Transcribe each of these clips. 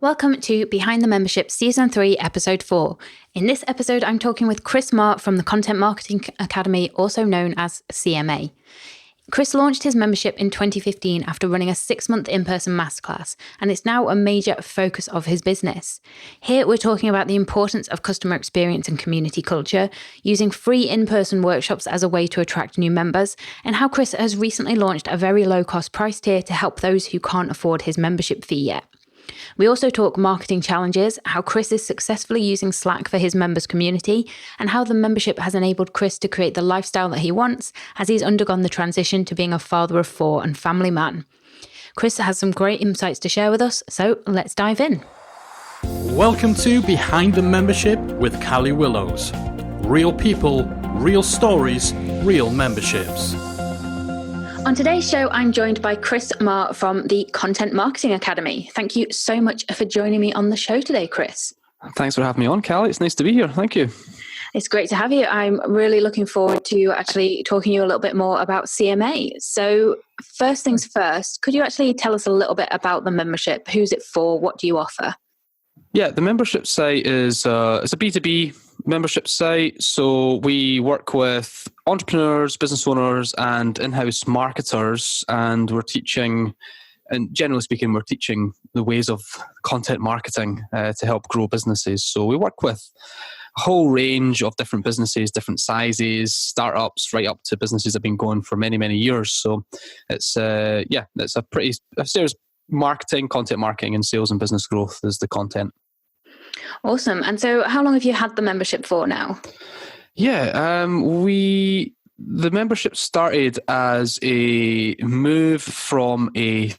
Welcome to Behind the Membership Season 3, Episode 4. In this episode, I'm talking with Chris Marr from the Content Marketing Academy, also known as CMA. Chris launched his membership in 2015 after running a 6-month in-person masterclass, and it's now a major focus of his business. Here, we're talking about the importance of customer experience and community culture, using free in-person workshops as a way to attract new members, and how Chris has recently launched a very low-cost price tier to help those who can't afford his membership fee yet. We also talk marketing challenges, how Chris is successfully using Slack for his members community, and how the membership has enabled Chris to create the lifestyle that he wants as he's undergone the transition to being a father of 4 and family man. Chris has some great insights to share with us, so let's dive in. Welcome to Behind the Membership with Callie Willows. Real people, real stories, real memberships. On today's show, I'm joined by Chris Marr from the Content Marketing Academy. Thank you so much for joining me on the show today, Chris. Thanks for having me on, Callie. It's nice to be here. Thank you. It's great to have you. I'm really looking forward to actually talking to you a little bit more about CMA. So first things first, could you actually tell us a little bit about the membership? Who's it for? What do you offer? Yeah, the membership site is it's a B2B membership site. So we work with entrepreneurs, business owners, and in-house marketers, and we're teaching, and generally speaking, we're teaching the ways of content marketing to help grow businesses. So we work with a whole range of different businesses, different sizes, startups, right up to businesses that have been going for many, many years. So it's it's a pretty serious marketing, content marketing, and sales and business growth is the content. Awesome. And so how long have you had the membership for now? Yeah, the membership started as a move from a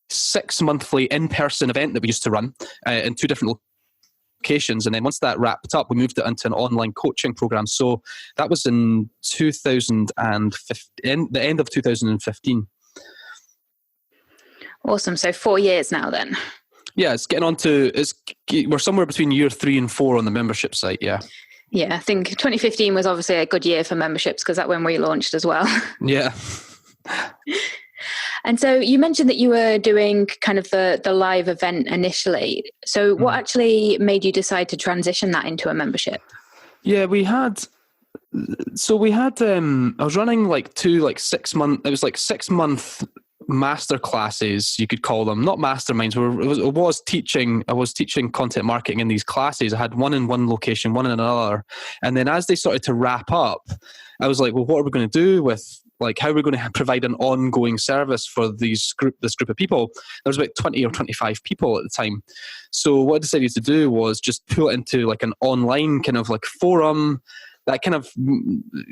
6-monthly in-person event that we used to run in 2 different locations. And then once that wrapped up, we moved it into an online coaching program. So that was in 2015, the end of 2015. Awesome. So 4 years now then. Yeah, we're somewhere between year 3 and 4 on the membership site. Yeah. Yeah, I think 2015 was obviously a good year for memberships because that's when we launched as well. Yeah. And so you mentioned that you were doing kind of the live event initially. So what actually made you decide to transition that into a membership? Yeah, I was running like 6-month, it was like 6-month master classes, you could call them, not masterminds. I was teaching content marketing in these classes. I had one in one location, one in another. And then as they started to wrap up, I was like, well, what are we going to do with, like, how are we going to provide an ongoing service for this group of people? There was about 20 or 25 people at the time. So what I decided to do was just pull it into like an online kind of like forum that kind of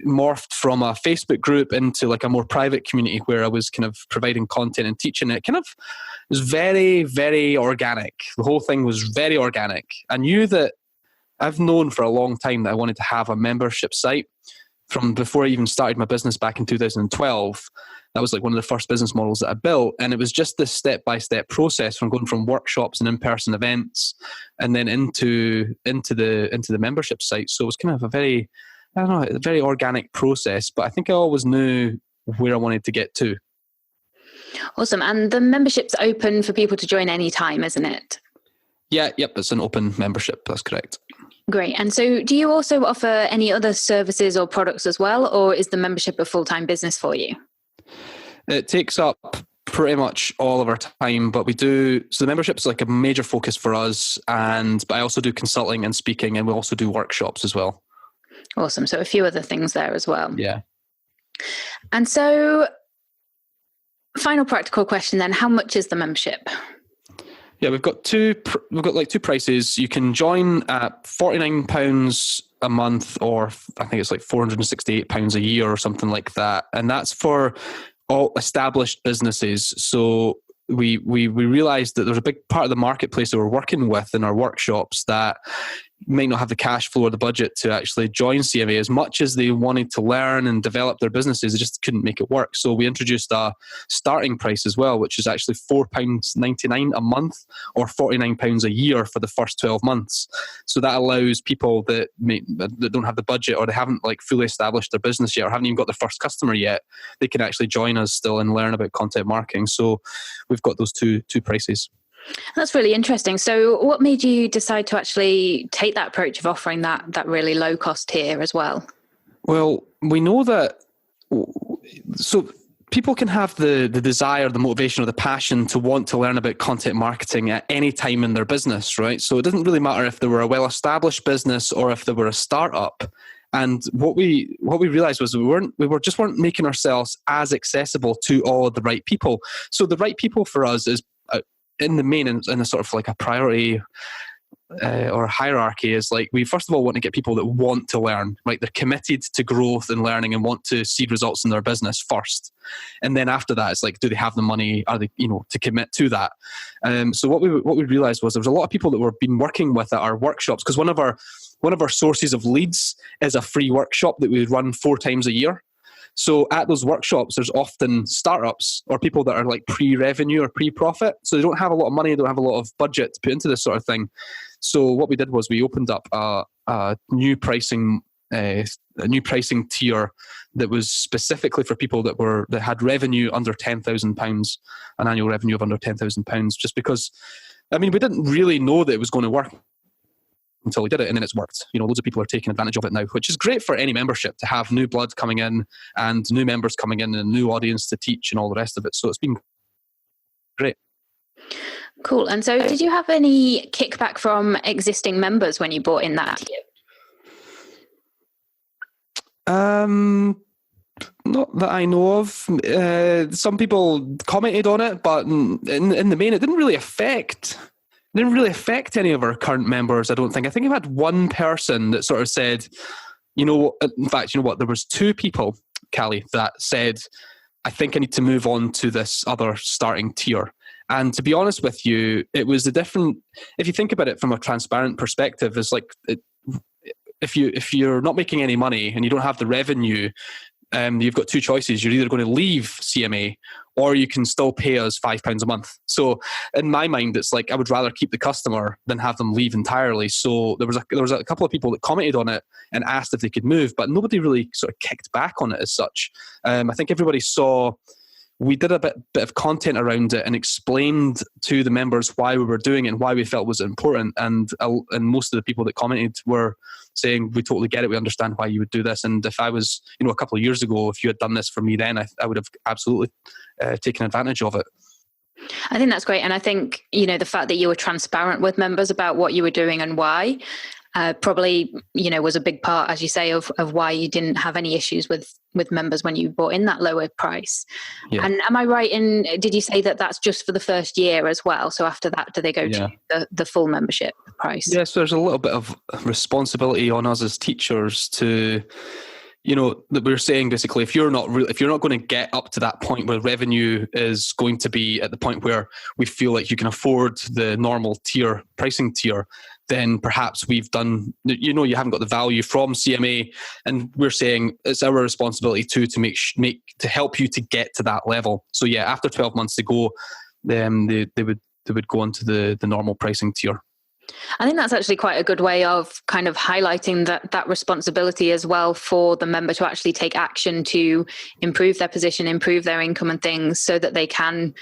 morphed from a Facebook group into like a more private community where I was kind of providing content and teaching it. Kind of was very, very organic. The whole thing was very organic. I knew that I've known for a long time that I wanted to have a membership site from before I even started my business back in 2012. That was like one of the first business models that I built. And it was just this step-by-step process from going from workshops and in-person events and then into the membership site. So it was kind of a very organic process, but I think I always knew where I wanted to get to. Awesome. And the membership's open for people to join anytime, isn't it? Yeah, yep, it's an open membership. That's correct. Great. And so do you also offer any other services or products as well, or is the membership a full-time business for you? It takes up pretty much all of our time, but so the membership is like a major focus for us, but I also do consulting and speaking, and we also do workshops as well. Awesome. So a few other things there as well. Yeah. And so final practical question then, how much is the membership? Yeah, we've got two prices. You can join at £49 a month, or I think it's like £468 a year or something like that. And that's for all established businesses. So we realized that there's a big part of the marketplace that we're working with in our workshops that might not have the cash flow or the budget to actually join CMA as much as they wanted to learn and develop their businesses. They just couldn't make it work. So we introduced a starting price as well, which is actually £4.99 a month or £49 a year for the first 12 months. So that allows people that don't have the budget, or they haven't like fully established their business yet, or haven't even got their first customer yet, they can actually join us still and learn about content marketing. So we've got those two prices. That's really interesting. So what made you decide to actually take that approach of offering that really low cost tier as well? Well, we know that, so people can have the desire, the motivation, or the passion to want to learn about content marketing at any time in their business, right? So it doesn't really matter if they were a well-established business or if they were a startup. And what we realized was we just weren't making ourselves as accessible to all the right people. So the right people for us is in the main, in a sort of like a priority or a hierarchy, is like, we first of all want to get people that want to learn, like they're committed to growth and learning and want to see results in their business first. And then after that, it's like, do they have the money? Are they, to commit to that? So what we realized was there was a lot of people that we've been working with at our workshops, because one of our sources of leads is a free workshop that we run 4 times a year. So at those workshops, there's often startups or people that are like pre-revenue or pre-profit. So they don't have a lot of money, they don't have a lot of budget to put into this sort of thing. So what we did was we opened up a new pricing tier that was specifically for people that had revenue under £10,000, an annual revenue of under £10,000. Just because, we didn't really know that it was going to work until we did it, and then it's worked. Loads of people are taking advantage of it now, which is great for any membership, to have new blood coming in and new members coming in and a new audience to teach and all the rest of it. So it's been great. Cool. And so did you have any kickback from existing members when you bought in that tier? Not that I know of. Some people commented on it, but in the main, it didn't really affect any of our current members, I don't think. I think I've had one person that sort of said, in fact, there was 2 people, Callie, that said, I think I need to move on to this other starting tier. And to be honest with you, it was if you think about it from a transparent perspective, it's like, if you're not making any money and you don't have the revenue, you've got 2 choices. You're either going to leave CMA or you can still pay us £5 a month. So in my mind, it's like, I would rather keep the customer than have them leave entirely. So there was a couple of people that commented on it and asked if they could move, but nobody really sort of kicked back on it as such. I think everybody saw, we did a bit of content around it and explained to the members why we were doing it and why we felt was important. And most of the people that commented were saying, we totally get it. We understand why you would do this. And if I was, a couple of years ago, if you had done this for me then, I would have absolutely taken advantage of it. I think that's great. And I think, the fact that you were transparent with members about what you were doing and why probably, was a big part, as you say, of why you didn't have any issues with members when you bought in that lower price. Yeah. And am I right in, did you say that that's just for the first year as well? So after that, do they go to the full membership price? Yes, there's a little bit of responsibility on us as teachers to, that we're saying basically, if you're not going to get up to that point where revenue is going to be at the point where we feel like you can afford the normal pricing tier, then perhaps we've done, you haven't got the value from CMA, and we're saying it's our responsibility to to help you to get to that level. So yeah, after 12 months to go, then they would go onto the normal pricing tier. I think that's actually quite a good way of kind of highlighting that responsibility as well for the member to actually take action to improve their position, improve their income and things, so that they can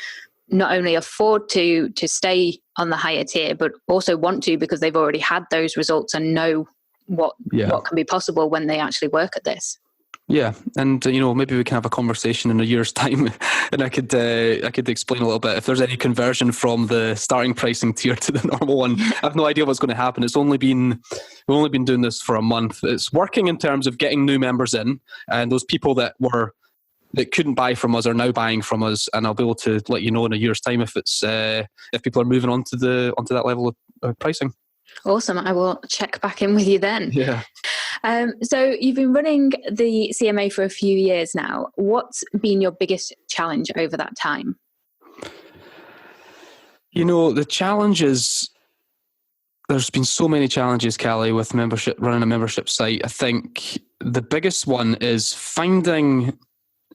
not only afford to stay on the higher tier, but also want to, because they've already had those results and know what can be possible when they actually work at this. Yeah, and maybe we can have a conversation in a year's time, and I could explain a little bit if there's any conversion from the starting pricing tier to the normal one. I have no idea what's going to happen. We've only been doing this for a month. It's working in terms of getting new members in, and those people that couldn't buy from us are now buying from us, and I'll be able to let you know in a year's time if people are moving on to that level of pricing. Awesome. I will check back in with you then. Yeah. So you've been running the CMA for a few years now. What's been your biggest challenge over that time? The challenge is, there's been so many challenges, Callie, with running a membership site. I think the biggest one is finding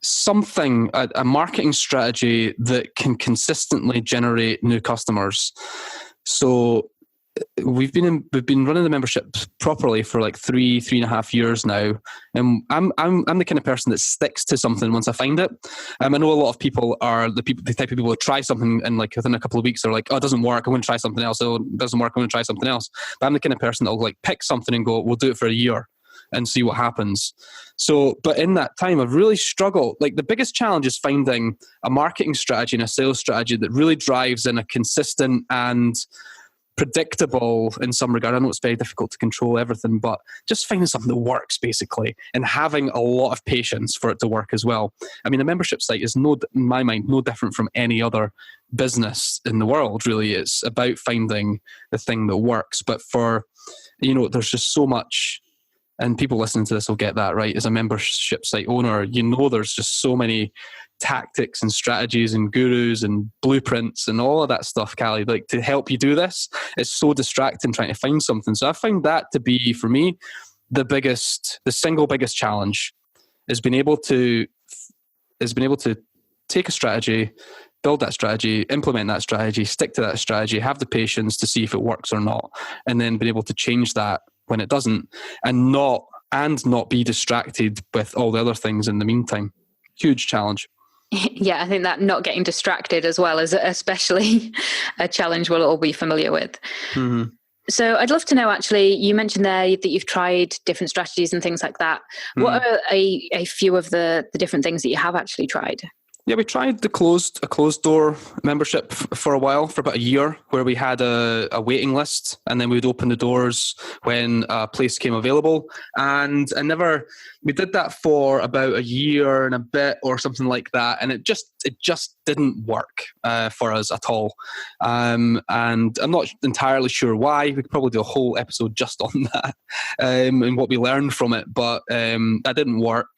something, a marketing strategy that can consistently generate new customers. So we've been running the membership properly for like 3.5 years now, and I'm the kind of person that sticks to something once I find it. I know a lot of people are the type of people who try something and like within a couple of weeks they're like, oh, it doesn't work, I'm going to try something else. Oh, it doesn't work, I'm going to try something else. But I'm the kind of person that'll like pick something and go, we'll do it for a year and see what happens. So, but in that time, I've really struggled. Like the biggest challenge is finding a marketing strategy and a sales strategy that really drives in a consistent and predictable in some regard. I know it's very difficult to control everything, but just finding something that works basically and having a lot of patience for it to work as well. I mean, the membership site is in my mind, no different from any other business in the world, really. It's about finding the thing that works. But there's just so much, and people listening to this will get that, right? As a membership site owner, there's just so many tactics and strategies and gurus and blueprints and all of that stuff, Callie, like to help you do this. It's so distracting trying to find something. So I find that to be, for me, the single biggest challenge is being able to take a strategy, build that strategy, implement that strategy, stick to that strategy, have the patience to see if it works or not, and then being able to change that when it doesn't, and not be distracted with all the other things in the meantime. Huge challenge. Yeah, I think that not getting distracted as well is especially a challenge we'll all be familiar with. Mm-hmm. So I'd love to know, actually, you mentioned there that you've tried different strategies and things like that. Mm-hmm. What are a few of the different things that you have actually tried? Yeah, we tried a closed door membership for a while, for about a year, where we had a waiting list, and then we would open the doors when a place came available. And we did that for about a year and a bit or something like that, and it just didn't work for us at all. And I'm not entirely sure why. We could probably do a whole episode just on that and what we learned from it, but that didn't work.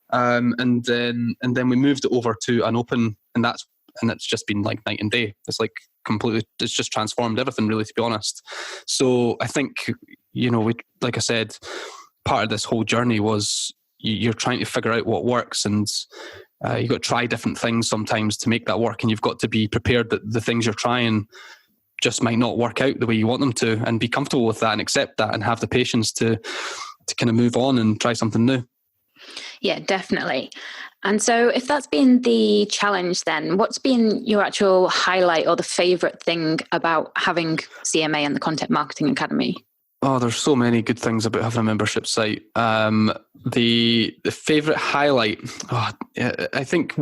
And then we moved it over to an open, and it's just been like night and day. It's like it's just transformed everything, really, to be honest. So I think, like I said, part of this whole journey was you're trying to figure out what works, and you've got to try different things sometimes to make that work, and you've got to be prepared that the things you're trying just might not work out the way you want them to, and be comfortable with that and accept that and have the patience to kind of move on and try something new. Yeah, definitely. And so if that's been the challenge, then what's been your actual highlight or the favorite thing about having CMA and the Content Marketing Academy? Oh, there's so many good things about having a membership site. The favorite highlight, I think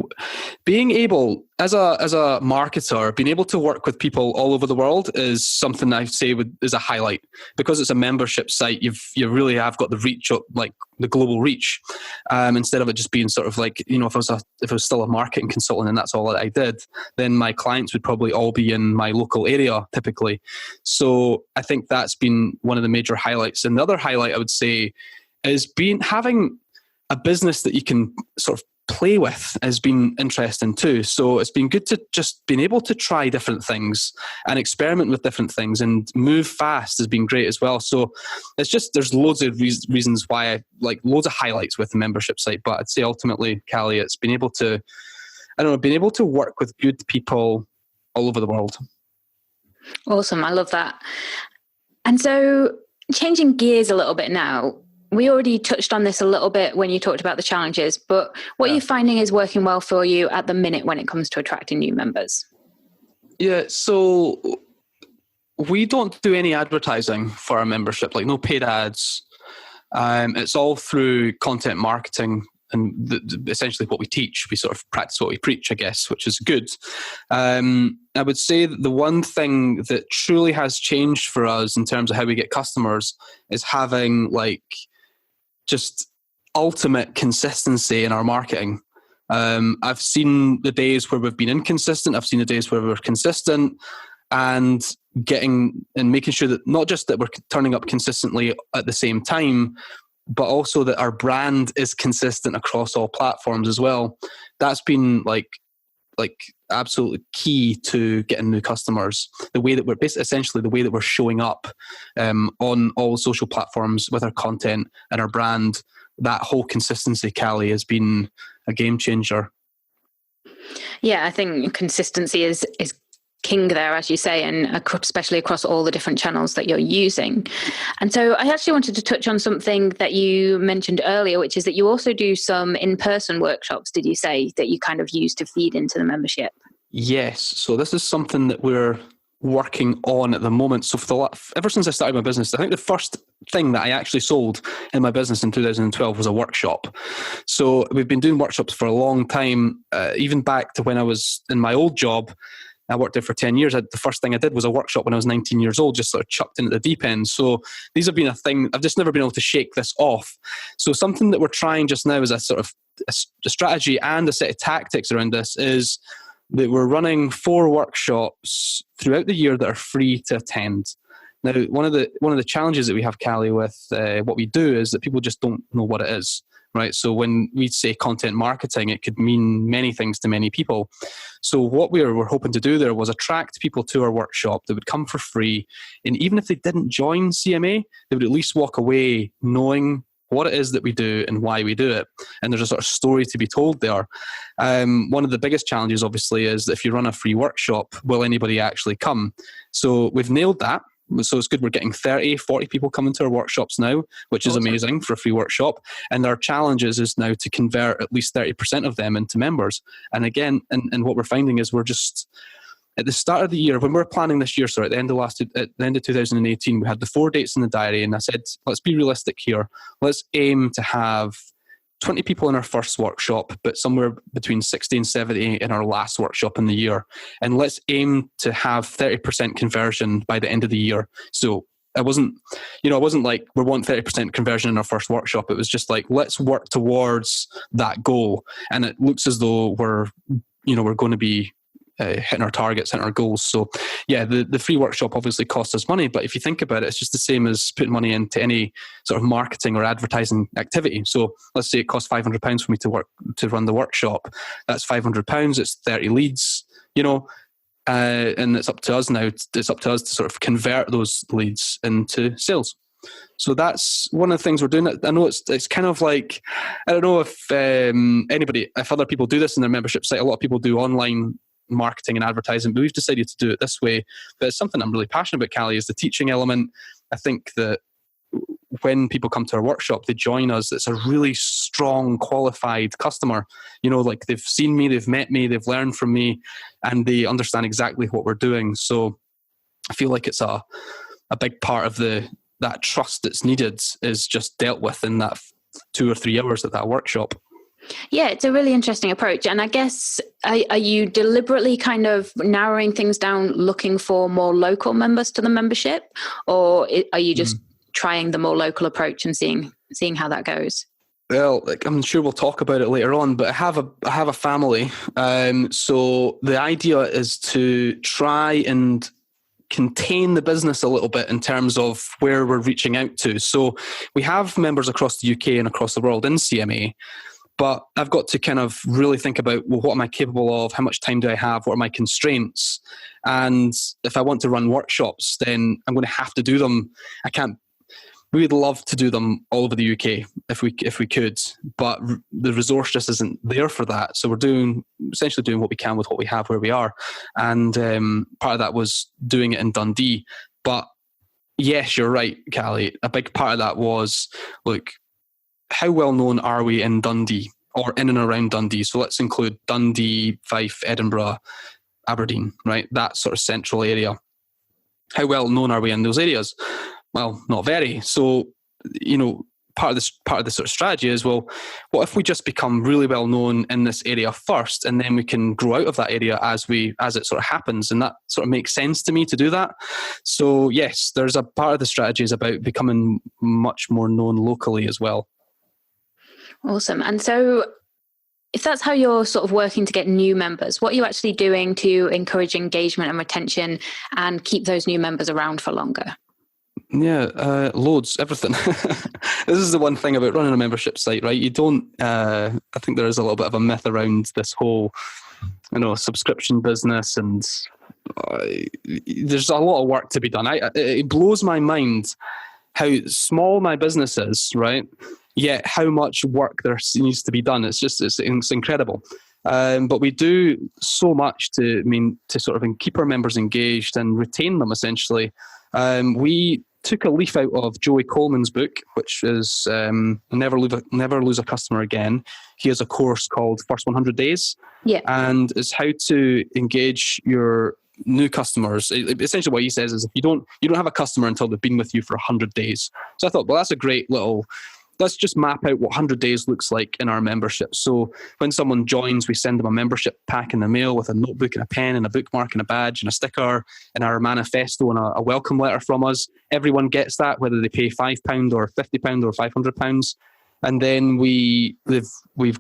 being able, as a marketer, being able to work with people all over the world is something I say is a highlight, because it's a membership site. You really have got the reach, like the global reach, instead of it just being sort of like, if I was still a marketing consultant and that's all that I did, then my clients would probably all be in my local area typically. So I think that's been one of the major highlights. And the other highlight I would say is having a business that you can sort of play with has been interesting too. So it's been good to just being able to try different things and experiment with different things and move fast has been great as well. So it's just, there's loads of reasons why I like loads of highlights with the membership site, but I'd say ultimately, Callie, it's been able to, being able to work with good people all over the world. Awesome. I love that. And so changing gears a little bit now, we already touched on this a little bit when you talked about the challenges, but what are you finding is working well for you at the minute when it comes to attracting new members? Yeah, so we don't do any advertising for our membership, like no paid ads. It's all through content marketing and essentially what we teach. We sort of practice what we preach, I guess, which is good. I would say that the one thing that truly has changed for us in terms of how we get customers is having like just ultimate consistency in our marketing. I've seen the days where we've been inconsistent. I've seen the days where we're consistent, and making sure that not just that we're turning up consistently at the same time, but also that our brand is consistent across all platforms as well. That's been like absolutely key to getting new customers. The way that essentially the way that we're showing up on all social platforms with our content and our brand, that whole consistency, Callie, has been a game changer. Yeah, I think consistency is king there, as you say, and especially across all the different channels that you're using. And so I actually wanted to touch on something that you mentioned earlier, which is that you also do some in-person workshops, did you say, that you kind of use to feed into the membership? Yes. So this is something that we're working on at the moment. So ever since I started my business, I think the first thing that I actually sold in my business in 2012 was a workshop. So we've been doing workshops for a long time, even back to when I was in my old job. I worked there for 10 years. The first thing I did was a workshop when I was 19 years old, just sort of chucked in at the deep end. So these have been a thing. I've just never been able to shake this off. So something that we're trying just now is a sort of a strategy and a set of tactics around this is that we're running 4 workshops throughout the year that are free to attend. Now, one of the challenges that we have, Callie, with what we do is that people just don't know what it is. Right. So when we say content marketing, it could mean many things to many people. So what we were hoping to do there was attract people to our workshop that would come for free. And even if they didn't join CMA, they would at least walk away knowing what it is that we do and why we do it. And there's a sort of story to be told there. One of the biggest challenges, obviously, is that if you run a free workshop, will anybody actually come? So we've nailed that. So it's good. We're getting 30, 40 people coming to our workshops now, which is amazing for a free workshop. And our challenge is now to convert at least 30% of them into members. And again, and what we're finding is we're just at the start of the year, when we were planning this year, at the end of 2018, we had the 4 dates in the diary. And I said, let's be realistic here. Let's aim to have 20 people in our first workshop, but somewhere between 60 and 70 in our last workshop in the year. And let's aim to have 30% conversion by the end of the year. So I wasn't like, we want 30% conversion in our first workshop. It was just like, let's work towards that goal. And it looks as though we're going to be hitting our targets, hitting our goals. So yeah, the free workshop obviously costs us money, but if you think about it, it's just the same as putting money into any sort of marketing or advertising activity. So let's say it costs £500 for me to run the workshop. That's £500. It's 30 leads, and it's up to us now. It's up to us to sort of convert those leads into sales. So that's one of the things we're doing. I know it's kind of like, I don't know if if other people do this in their membership site. A lot of people do online marketing and advertising, but we've decided to do it this way. But it's something I'm really passionate about, Callie, is the teaching element. I think that when people come to our workshop, they join us, it's a really strong, qualified customer. Like they've seen me, they've met me, they've learned from me, and they understand exactly what we're doing. So I feel like it's a big part of that trust that's needed is just dealt with in that 2 or 3 hours at that workshop. Yeah, it's a really interesting approach. And I guess, are you deliberately kind of narrowing things down, looking for more local members to the membership? Or are you just trying the more local approach and seeing how that goes? Well, I'm sure we'll talk about it later on, but I have a family. So the idea is to try and contain the business a little bit in terms of where we're reaching out to. So we have members across the UK and across the world in CMA. But I've got to kind of really think about, well, what am I capable of? How much time do I have? What are my constraints? And if I want to run workshops, then I'm going to have to do them. We would love to do them all over the UK if we could, but the resource just isn't there for that. So we're essentially doing what we can with what we have where we are. And part of that was doing it in Dundee. But yes, you're right, Callie. A big part of that was, look, how well known are we in Dundee or in and around Dundee? So let's include Dundee, Fife, Edinburgh, Aberdeen, right? That sort of central area. How well known are we in those areas? Well, not very. So, part of the sort of strategy is, well, what if we just become really well known in this area first, and then we can grow out of that area as it sort of happens, and that sort of makes sense to me to do that. So yes, there's a part of the strategy is about becoming much more known locally as well. Awesome. And so if that's how you're sort of working to get new members, what are you actually doing to encourage engagement and retention and keep those new members around for longer? Yeah, loads, everything. This is the one thing about running a membership site, right? You don't, I think there is a little bit of a myth around this whole, subscription business, and there's a lot of work to be done. It blows my mind how small my business is, right? Yet how much work there needs to be done. It's incredible. But we do so much to sort of keep our members engaged and retain them, essentially. We took a leaf out of Joey Coleman's book, which is Never Lose a Customer Again. He has a course called First 100 Days. Yeah. And it's how to engage your new customers. Essentially what he says is, if you don't have a customer until they've been with you for 100 days. So I thought, well, that's a great little, let's just map out what 100 days looks like in our membership. So when someone joins, we send them a membership pack in the mail with a notebook and a pen and a bookmark and a badge and a sticker and our manifesto and a welcome letter from us. Everyone gets that, whether they pay £5 or £50 or £500. And then we've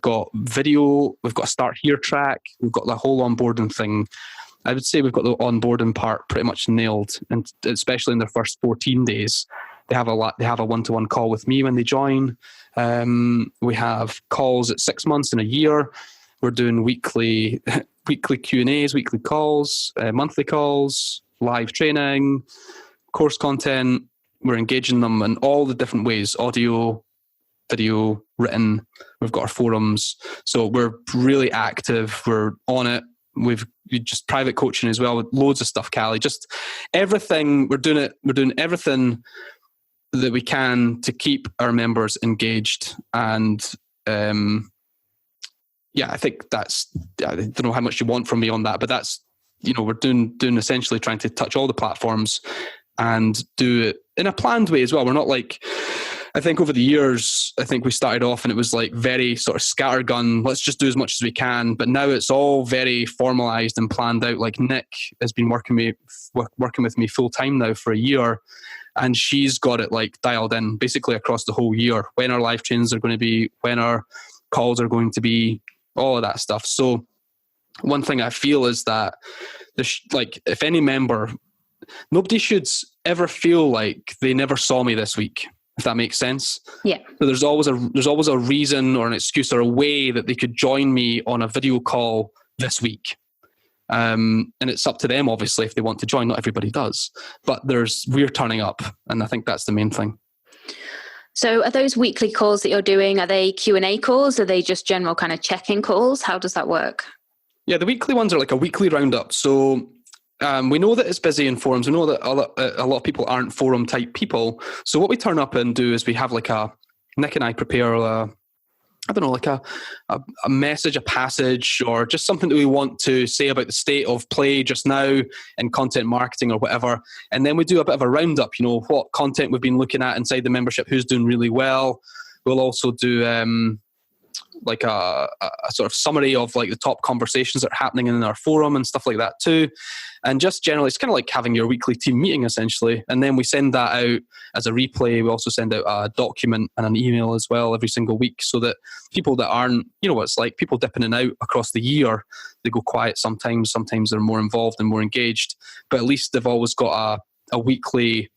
got video, we've got a start here track, we've got the whole onboarding thing. I would say we've got the onboarding part pretty much nailed, and especially in their first 14 days. They have a one-to-one call with me when they join. We have calls at 6 months and a year. We're doing weekly Q&As, weekly calls, monthly calls, live training, course content. We're engaging them in all the different ways: audio, video, written. We've got our forums. So we're really active. We're on it. We've just private coaching as well with loads of stuff, Callie. Just everything. We're doing everything that we can to keep our members engaged. And I think I don't know how much you want from me on that, but that's, we're doing essentially trying to touch all the platforms and do it in a planned way as well. We're not like, I think over the years, I think we started off and it was like very sort of scattergun, let's just do as much as we can. But now it's all very formalized and planned out. Like Nick has been working with me full time now for a year, and she's got it like dialed in basically across the whole year, when our live trains are going to be, when our calls are going to be, all of that stuff. So one thing I feel is that if any member, nobody should ever feel like they never saw me this week, if that makes sense. Yeah. So there's always a reason or an excuse or a way that they could join me on a video call this week. And it's up to them, obviously, if they want to join. Not everybody does, but we're turning up, and I think that's the main thing. So are those weekly calls that you're doing, are they Q&A calls? Are they just general kind of check-in calls? How does that work? Yeah, the weekly ones are like a weekly roundup. So we know that it's busy in forums. We know that a lot of people aren't forum type people. So what we turn up and do is we have Nick and I prepare a message, a passage, or just something that we want to say about the state of play just now in content marketing or whatever. And then we do a bit of a roundup, what content we've been looking at inside the membership, who's doing really well. We'll also do a sort of summary of like the top conversations that are happening in our forum and stuff like that too. And just generally, it's kind of like having your weekly team meeting essentially. And then we send that out as a replay. We also send out a document and an email as well every single week, so that people that aren't, what it's like, people dipping in and out across the year, they go quiet sometimes they're more involved and more engaged, but at least they've always got a weekly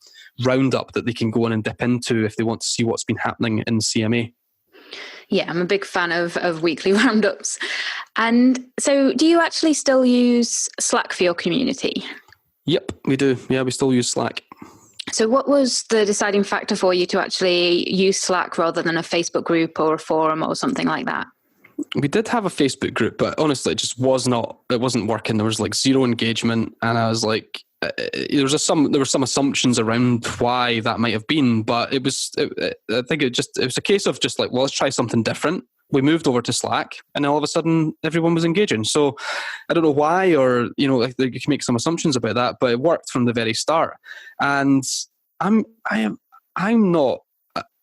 roundup that they can go in and dip into if they want to see what's been happening in CMA. Yeah, I'm a big fan of weekly roundups. And so do you actually still use Slack for your community? Yep, we do. Yeah, we still use Slack. So what was the deciding factor for you to actually use Slack rather than a Facebook group or a forum or something like that? We did have a Facebook group, but honestly, it wasn't working. There was like zero engagement, and I was like, there were some assumptions around why that might have been, but I think it was a case of just like, well, let's try something different. We moved over to Slack, and all of a sudden everyone was engaging. So I don't know why, or you can make some assumptions about that, but it worked from the very start. And I'm not.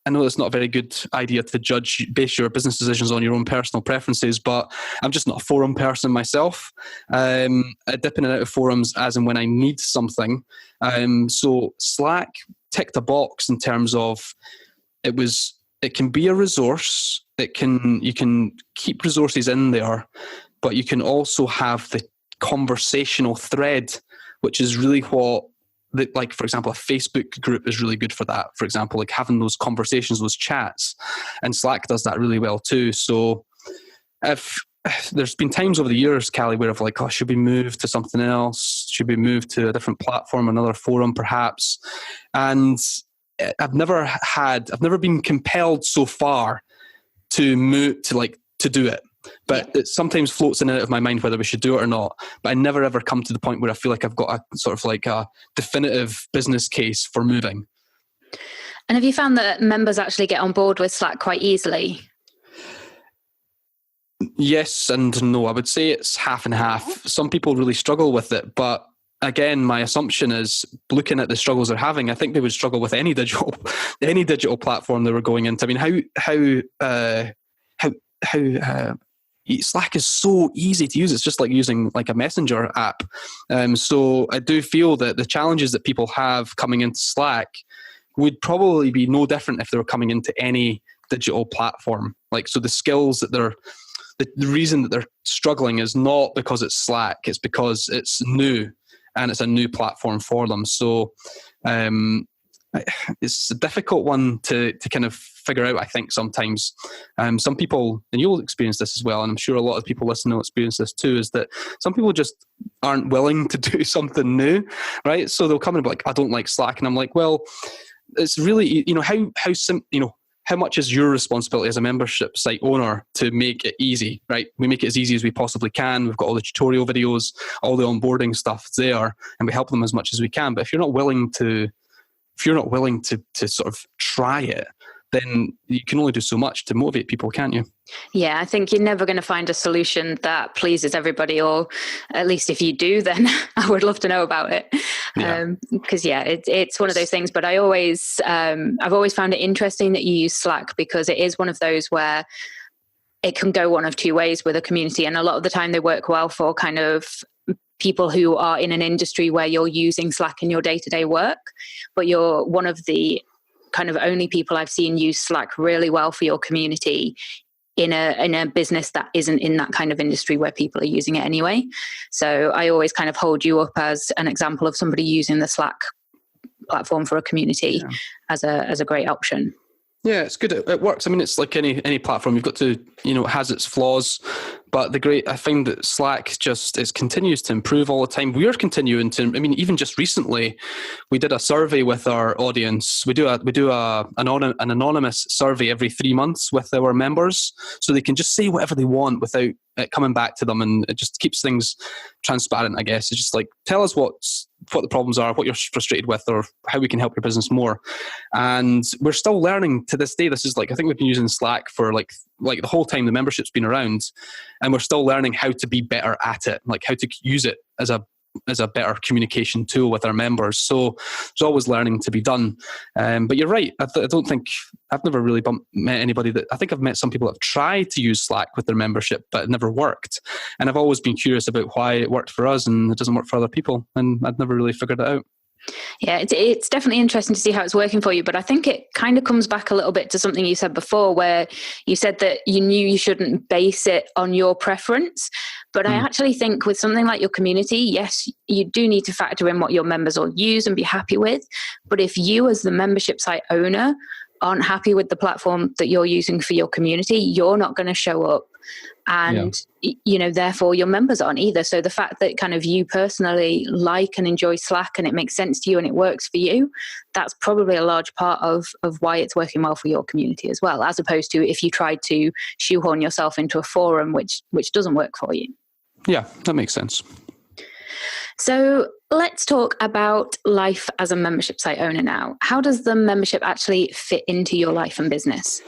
I know it's not a very good idea to base your business decisions on your own personal preferences, but I'm just not a forum person myself. I dip in and out of forums as and when I need something. So Slack ticked a box in terms of it can be a resource. You can keep resources in there, but you can also have the conversational thread, which is really what, like, for example, a Facebook group is really good for that. For example, like having those conversations, those chats, and Slack does that really well too. So if there's been times over the years, Callie, where I've like, should we move to something else? Should we move to a different platform, another forum perhaps? And I've never been compelled so far to move to do it. But it sometimes floats in and out of my mind whether we should do it or not. But I never ever come to the point where I feel like I've got a sort of like a definitive business case for moving. And have you found that members actually get on board with Slack quite easily? Yes and no. I would say it's half and half. Some people really struggle with it, but again, my assumption is, looking at the struggles they're having, I think they would struggle with any digital platform they were going into. I mean, how Slack is so easy to use. It's just like using like a messenger app. So I do feel that the challenges that people have coming into Slack would probably be no different if they were coming into any digital platform. Like, so the skills that the reason that they're struggling is not because it's Slack, it's because it's new and it's a new platform for them. So it's a difficult one to kind of figure out, I think, sometimes. Some people, and you'll experience this as well, and I'm sure a lot of people listening will experience this too, is that some people just aren't willing to do something new, right? So they'll come and be like, I don't like Slack. And I'm like, well, it's really, how much is your responsibility as a membership site owner to make it easy, right? We make it as easy as we possibly can. We've got all the tutorial videos, all the onboarding stuff there, and we help them as much as we can. But if you're not willing to sort of try it, then you can only do so much to motivate people, can't you? Yeah, I think you're never going to find a solution that pleases everybody, or at least if you do, then I would love to know about it. Because it's one of those things. But I've always found it interesting that you use Slack, because it is one of those where it can go one of two ways with a community, and a lot of the time they work well for kind of people who are in an industry where you're using Slack in your day-to-day work, but you're one of the kind of only people I've seen use Slack really well for your community in a business that isn't in that kind of industry where people are using it anyway. So I always kind of hold you up as an example of somebody using the Slack platform for a community as a great option. Yeah, it's good. It works. I mean, it's like any platform. You've got to, it has its flaws, but I find that Slack it continues to improve all the time. We are continuing to. I mean, even just recently, we did a survey with our audience. We do an anonymous survey every 3 months with our members, so they can just say whatever they want without it coming back to them, and it just keeps things transparent, I guess. It's just like, tell us what the problems are, what you're frustrated with, or how we can help your business more. And we're still learning to this day. This is like, I think we've been using Slack for like the whole time the membership's been around, and we're still learning how to be better at it, like how to use it as a better communication tool with our members. So there's always learning to be done. But you're right. I don't think I've never really met anybody I think I've met some people that have tried to use Slack with their membership, but it never worked. And I've always been curious about why it worked for us and it doesn't work for other people. And I've never really figured it out. Yeah, it's definitely interesting to see how it's working for you. But I think it kind of comes back a little bit to something you said before, where you said that you knew you shouldn't base it on your preference. But I actually think with something like your community, yes, you do need to factor in what your members will use and be happy with. But if you as the membership site owner aren't happy with the platform that you're using for your community, you're not going to show up. And, therefore your members aren't either. So the fact that kind of you personally like and enjoy Slack and it makes sense to you and it works for you, that's probably a large part of why it's working well for your community as well, as opposed to if you tried to shoehorn yourself into a forum, which doesn't work for you. Yeah, that makes sense. So let's talk about life as a membership site owner now. How does the membership actually fit into your life and business?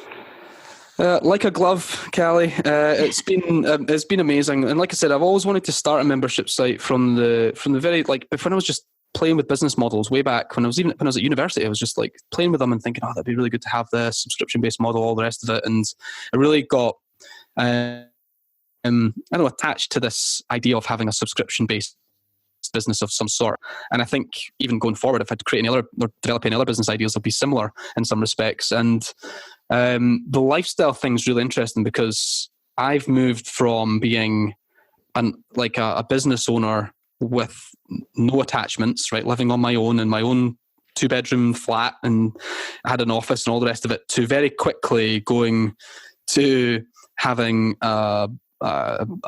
Like a glove, Callie. It's been amazing, and like I said, I've always wanted to start a membership site from the very when I was just playing with business models way back when I was at university. I was just like playing with them and thinking, that'd be really good to have the subscription-based model, all the rest of it, and I really got attached to this idea of having a subscription-based business of some sort. And I think even going forward, if I'd create any other or develop any other business ideas, they'll be similar in some respects. And the lifestyle thing's really interesting because I've moved from being a business owner with no attachments, right, living on my own in my own 2-bedroom flat, and I had an office and all the rest of it, to very quickly going to having a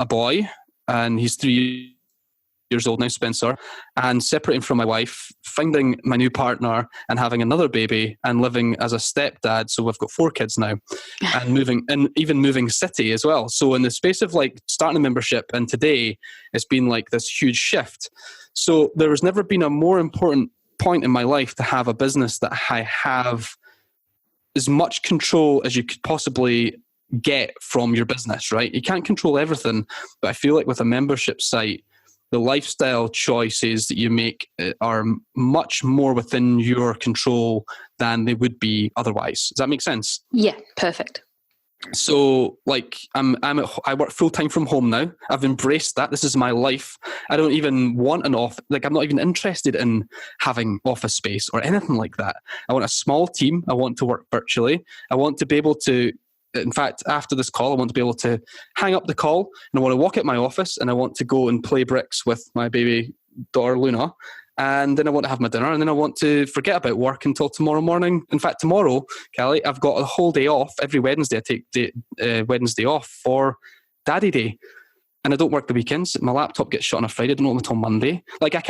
boy, and he's 3 years old now, Spencer, and separating from my wife, finding my new partner and having another baby and living as a stepdad. So we've got 4 kids now and even moving city as well. So in the space of like starting a membership and today, it's been like this huge shift. So there has never been a more important point in my life to have a business that I have as much control as you could possibly get from your business, right? You can't control everything, but I feel like with a membership site, the lifestyle choices that you make are much more within your control than they would be otherwise. Does that make sense? Yeah, perfect. So like I work full time from home now. I've embraced that. This is my life. I don't even want an office. Like I'm not even interested in having office space or anything like that. I want a small team. I want to work virtually. I want to be able to, in fact, after this call, I want to be able to hang up the call and I want to walk at my office and I want to go and play bricks with my baby daughter, Luna. And then I want to have my dinner and then I want to forget about work until tomorrow morning. In fact, tomorrow, Callie, I've got a whole day off. Every Wednesday, I take Wednesday off for Daddy Day. And I don't work the weekends. My laptop gets shut on a Friday. I don't open until Monday. Like I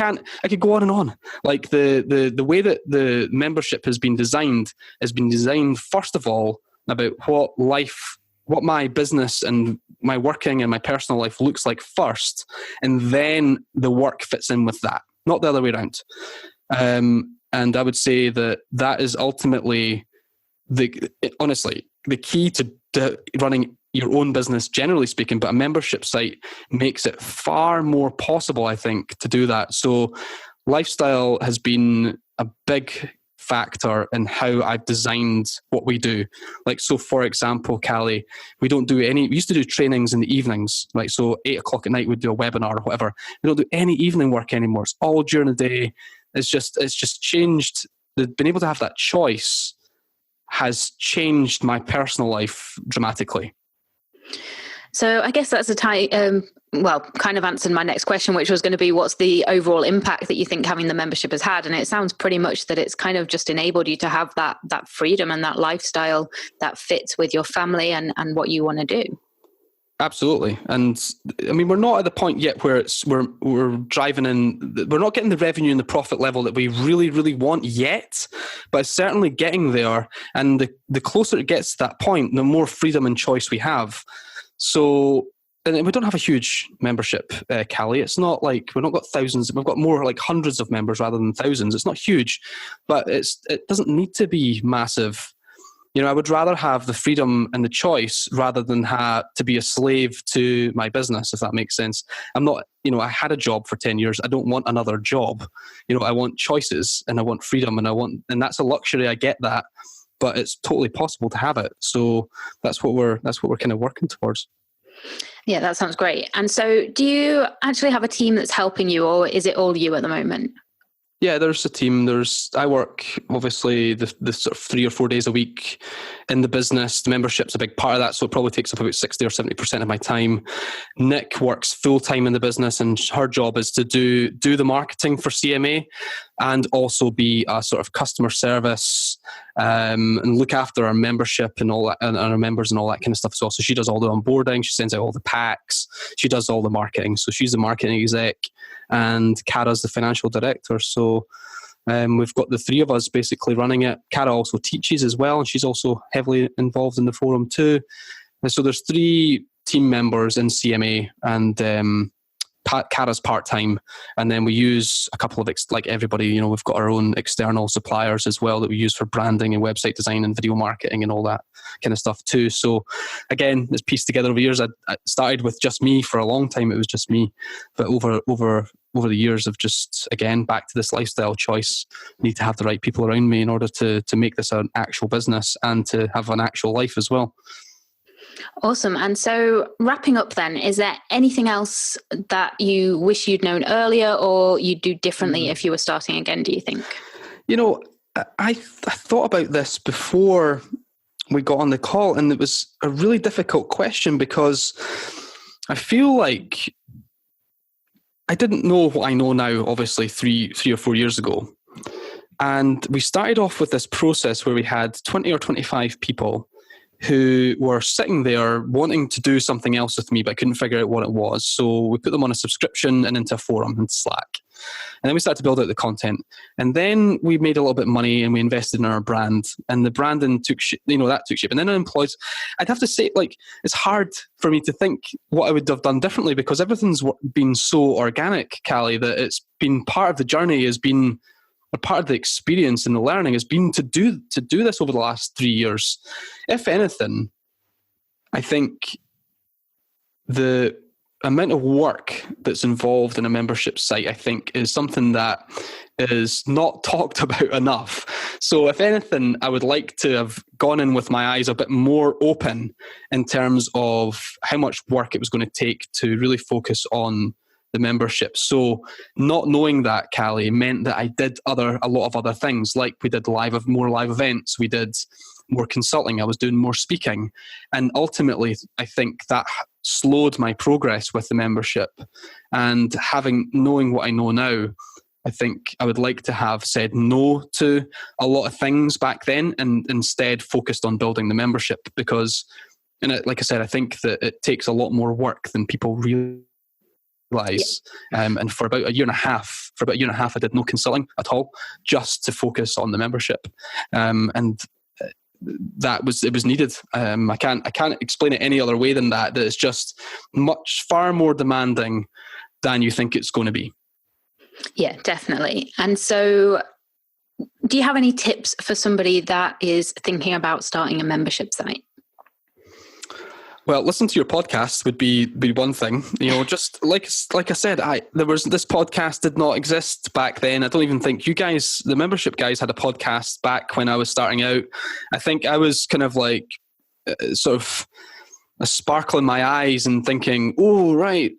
could go on and on. Like the way that the membership has been designed first of all about what my business and my working and my personal life looks like first, and then the work fits in with that, not the other way around. And I would say that is ultimately honestly the key to running your own business, generally speaking, but a membership site makes it far more possible, I think, to do that. So lifestyle has been a big factor in how I've designed what we do. Like, so for example, Callie, we used to do trainings in the evenings, like, so 8:00 at night we'd do a webinar or whatever. We don't do any evening work anymore. It's all during the day. It's just changed. Being able to have that choice has changed my personal life dramatically. So I guess that's kind of answered my next question, which was going to be, what's the overall impact that you think having the membership has had? And it sounds pretty much that it's kind of just enabled you to have that freedom and that lifestyle that fits with your family and what you want to do. Absolutely. And I mean, we're not at the point yet where we're driving in, we're not getting the revenue and the profit level that we really, really want yet, but it's certainly getting there. And the closer it gets to that point, the more freedom and choice we have. So, and we don't have a huge membership, Callie. It's not like we've not got thousands. We've got more like hundreds of members rather than thousands. It's not huge, but it doesn't need to be massive. You know, I would rather have the freedom and the choice rather than to be a slave to my business, if that makes sense. I'm not, I had a job for 10 years. I don't want another job. I want choices and I want freedom and that's a luxury. I get that, but it's totally possible to have it. So that's what we're kind of working towards. Yeah, that sounds great. And so do you actually have a team that's helping you, or is it all you at the moment? Yeah, there's a team. I work obviously the sort of 3 or 4 days a week in the business. The membership's a big part of that, so it probably takes up about 60 or 70% of my time. Nick works full time in the business, and her job is to do the marketing for CMA, and also be a sort of customer service and look after our membership and all that, and our members and all that kind of stuff as well. So she does all the onboarding, she sends out all the packs, she does all the marketing. So she's the marketing exec, and Kara's the financial director. So we've got the 3 of us basically running it. Kara also teaches as well, and she's also heavily involved in the forum too. And so there's 3 team members in CMA, and Kara's part-time, and then we use a couple of like everybody, we've got our own external suppliers as well that we use for branding and website design and video marketing and all that kind of stuff too. So again, it's pieced together over years. I started with just me. For a long time it was just me, but over the years of just, again, back to this lifestyle choice, I need to have the right people around me in order to make this an actual business and to have an actual life as well. Awesome. And so wrapping up then, is there anything else that you wish you'd known earlier or you'd do differently if you were starting again, do you think? I thought about this before we got on the call, and it was a really difficult question because I feel like I didn't know what I know now, obviously 3 or 4 years ago. And we started off with this process where we had 20 or 25 people who were sitting there wanting to do something else with me, but I couldn't figure out what it was. So we put them on a subscription and into a forum and Slack. And then we started to build out the content. And then we made a little bit of money and we invested in our brand. And the branding took shape. And then employees, I'd have to say, like, it's hard for me to think what I would have done differently because everything's been so organic, Callie, that it's been part of the journey, has been a part of the experience and the learning has been to do this over the last 3 years. If anything, I think the amount of work that's involved in a membership site, I think, is something that is not talked about enough. So if anything, I would like to have gone in with my eyes a bit more open in terms of how much work it was going to take to really focus on the membership. So not knowing that, Callie, meant that I did a lot of other things, like we did more live events, we did more consulting, I was doing more speaking. And ultimately, I think that slowed my progress with the membership. And knowing what I know now, I think I would like to have said no to a lot of things back then and instead focused on building the membership because, like I said, I think that it takes a lot more work than people realize. And for about a year and a half, I did no consulting at all, just to focus on the membership. And it was needed. I can't explain it any other way than that it's just far more demanding than you think it's going to be. Yeah, definitely. And so do you have any tips for somebody that is thinking about starting a membership site? Well, listen to your podcast would be one thing. Just like I said, this podcast did not exist back then. I don't even think you guys, the membership guys, had a podcast back when I was starting out. I think I was kind of like sort of a sparkle in my eyes and thinking, oh, right,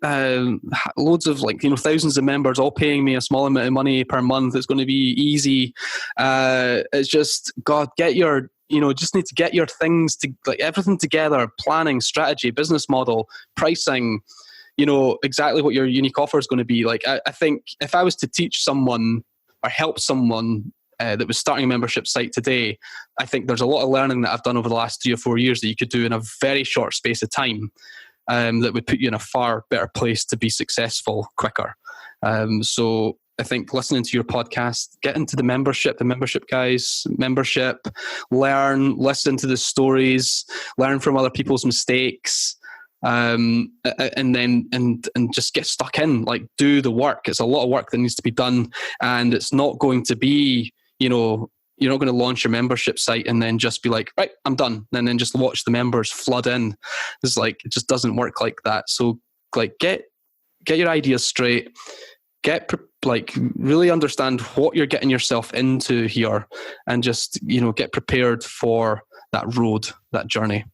loads of thousands of members all paying me a small amount of money per month. It's going to be easy. It's just, God, just need to get your things everything together, planning, strategy, business model, pricing, exactly what your unique offer is going to be. I think if I was to teach someone or help someone that was starting a membership site today, I think there's a lot of learning that I've done over the last 3 or 4 years that you could do in a very short space of time that would put you in a far better place to be successful quicker. So I think listening to your podcast, get into the membership guys, listen to the stories, learn from other people's mistakes, and just get stuck in, do the work. It's a lot of work that needs to be done, and it's not going to be, you're not going to launch your membership site and then just be like, right, I'm done, and then just watch the members flood in. It's it just doesn't work like that. So get your ideas straight. Really understand what you're getting yourself into here and just, get prepared for that road, that journey.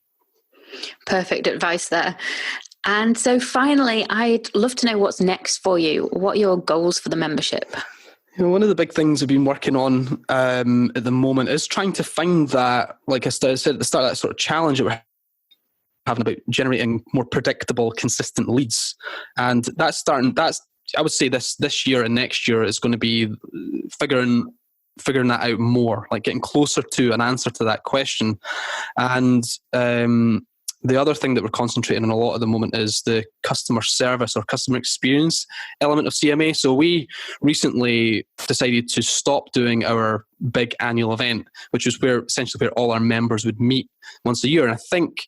Perfect advice there. And so finally, I'd love to know what's next for you. What are your goals for the membership? One of the big things we've been working on at the moment is trying to find that, like I said at the start, that sort of challenge that we're having about generating more predictable, consistent leads. And I would say this year and next year is going to be figuring that out more, getting closer to an answer to that question. And the other thing that we're concentrating on a lot at the moment is the customer service or customer experience element of CMA. So we recently decided to stop doing our big annual event, which is essentially where all our members would meet once a year. And I think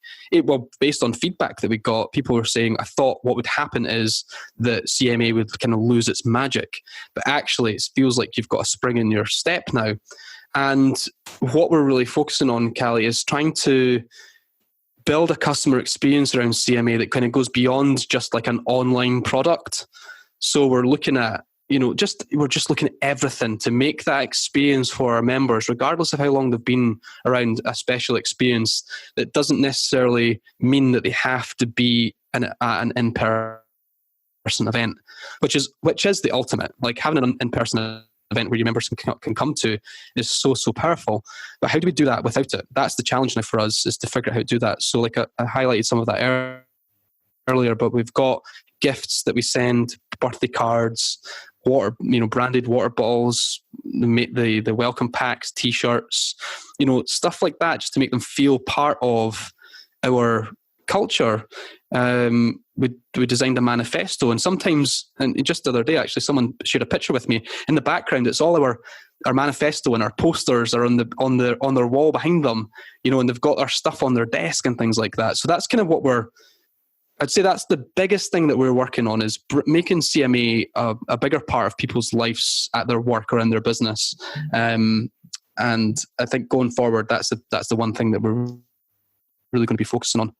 based on feedback that we got, people were saying, I thought what would happen is that CMA would kind of lose its magic, but actually it feels like you've got a spring in your step now. And what we're really focusing on, Callie, is trying to build a customer experience around CMA that kind of goes beyond just an online product. So we're looking at, we're just looking at everything to make that experience for our members, regardless of how long they've been around, a special experience that doesn't necessarily mean that they have to be an in-person event, which is the ultimate. Having an in-person event where your members can come to is so powerful. But how do we do that without it? That's the challenge now for us, is to figure out how to do that. So I highlighted some of that earlier, but we've got gifts that we send, birthday cards, water, branded water bottles, the welcome packs, t-shirts, stuff like that, just to make them feel part of our culture. We designed a manifesto, and sometimes, and just the other day actually, someone shared a picture with me. In the background, it's all our manifesto, and our posters are on their wall behind them, and they've got our stuff on their desk and things like that. So that's kind of I'd say that's the biggest thing that we're working on, is making CMA a bigger part of people's lives at their work or in their business. And I think going forward, that's the one thing that we're really going to be focusing on.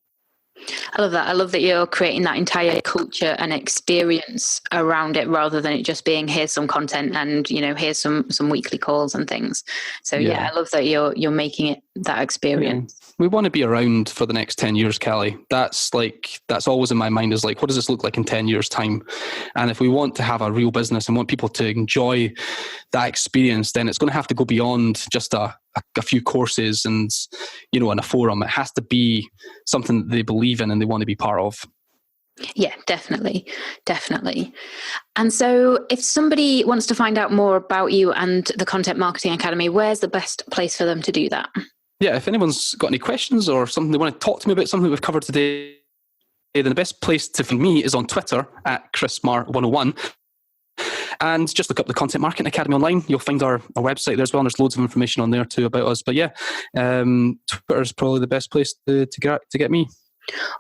I love that. I love that you're creating that entire culture and experience around it, rather than it just being, here's some content and, here's some weekly calls and things. So I love that you're making it that experience. Yeah. We want to be around for the next 10 years, Callie. That's always in my mind, is like, what does this look like in 10 years time? And if we want to have a real business and want people to enjoy that experience, then it's going to have to go beyond just a few courses and, in a forum. It has to be something that they believe in and they want to be part of. Yeah, definitely. And so if somebody wants to find out more about you and the Content Marketing Academy, where's the best place for them to do that? Yeah, if anyone's got any questions or something they want to talk to me about, something we've covered today, then the best place to find me is on Twitter at ChrisMarr101. And just look up the Content Marketing Academy online. You'll find our website there as well. And there's loads of information on there too about us. But Twitter is probably the best place to get me.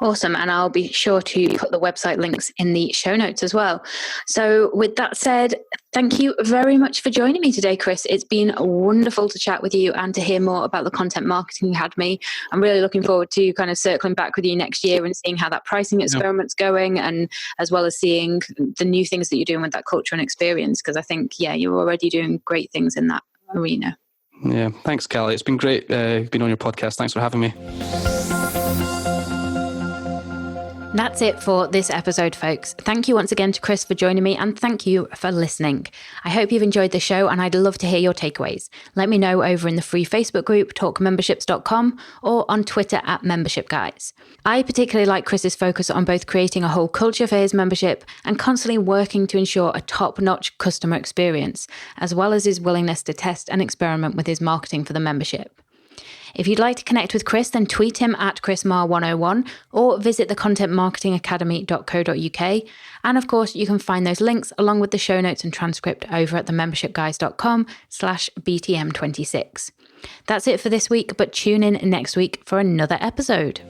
Awesome. And I'll be sure to put the website links in the show notes as well. So with that said, thank you very much for joining me today, Chris. It's been wonderful to chat with you and to hear more about the Content Marketing Academy. I'm really looking forward to kind of circling back with you next year and seeing how that pricing experiment's going, and as well as seeing the new things that you're doing with that culture and experience, because I think, you're already doing great things in that arena. Yeah. Thanks, Callie. It's been great being on your podcast. Thanks for having me. That's it for this episode, folks. Thank you once again to Chris for joining me, and thank you for listening. I hope you've enjoyed the show, and I'd love to hear your takeaways. Let me know over in the free Facebook group, talkmemberships.com, or on Twitter at membershipguys. I particularly like Chris's focus on both creating a whole culture for his membership and constantly working to ensure a top-notch customer experience, as well as his willingness to test and experiment with his marketing for the membership. If you'd like to connect with Chris, then tweet him at ChrisMarr101 or visit thecontentmarketingacademy.co.uk. And of course, you can find those links along with the show notes and transcript over at themembershipguys.com/BTM26. That's it for this week, but tune in next week for another episode.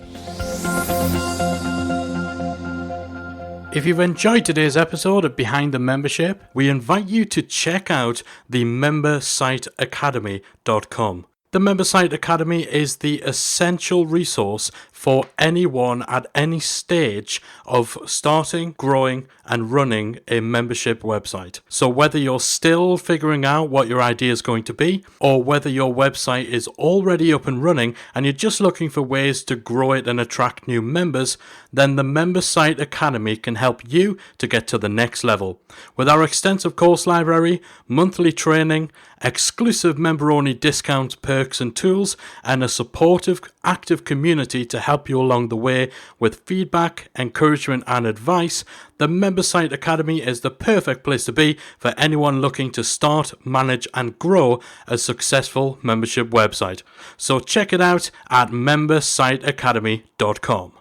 If you've enjoyed today's episode of Behind the Membership, we invite you to check out the membersiteacademy.com. The Member Site Academy is the essential resource for anyone at any stage of starting, growing, and running a membership website. So whether you're still figuring out what your idea is going to be, or whether your website is already up and running and you're just looking for ways to grow it and attract new members, then the Member Site Academy can help you to get to the next level. With our extensive course library, monthly training, exclusive member-only discounts, perks and tools, and a supportive, active community to help you along the way with feedback, encouragement and advice, the Member Site Academy is the perfect place to be for anyone looking to start, manage and grow a successful membership website. So check it out at membersiteacademy.com.